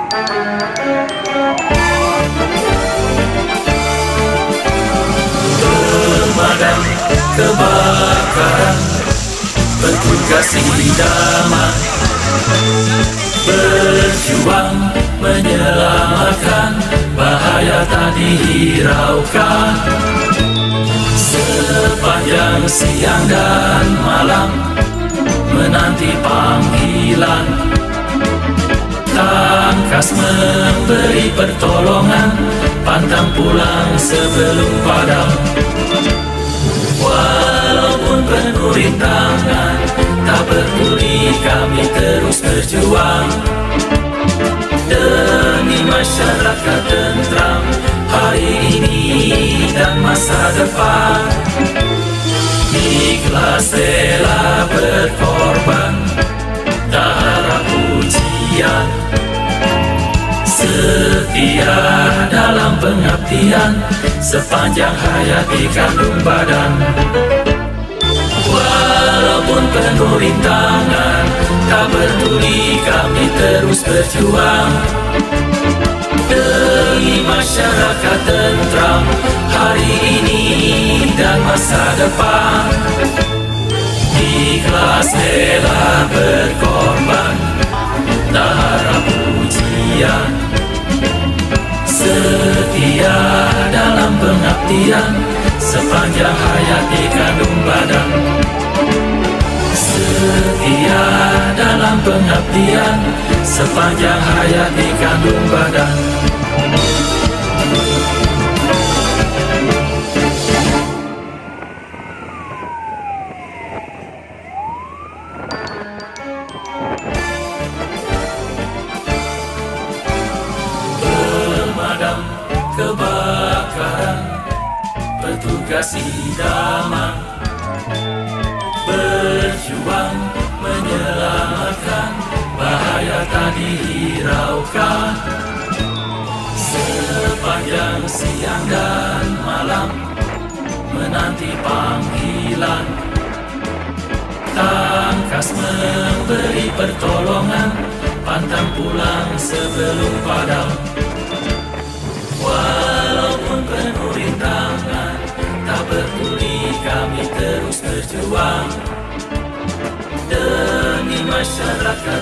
Pemadam kebakaran, petugas idaman, berjuang menyelamatkan, bahaya tak dihiraukan. Sepanjang siang dan malam menanti panggilan, tangkas memberi pertolongan, pantang pulang sebelum padam. Walaupun penuh rintangan, tak peduli kami terus berjuang demi masyarakat tentram hari ini dan masa depan. Ikhlas rela berkorban, tak harap pujian, setia dalam pengabdian, sepanjang hayat di kandung badan. Walaupun penuh rintangan, tak peduli kami terus berjuang demi masyarakat tentram hari ini dan masa depan. Ikhlas rela berkorban, tak harap pujian, setia dalam pengabdian, sepanjang hayat di kandung badan. Setia dalam pengabdian, sepanjang hayat di kandung badan. Pemadam kebakaran, petugas idaman, berjuang menyelamatkan, bahaya tak dihiraukan. Sepanjang siang dan malam menanti panggilan, tangkas memberi pertolongan, pantang pulang sebelum padam. Walaupun penuh rintangan, tak peduli kami terus berjuang demi masyarakat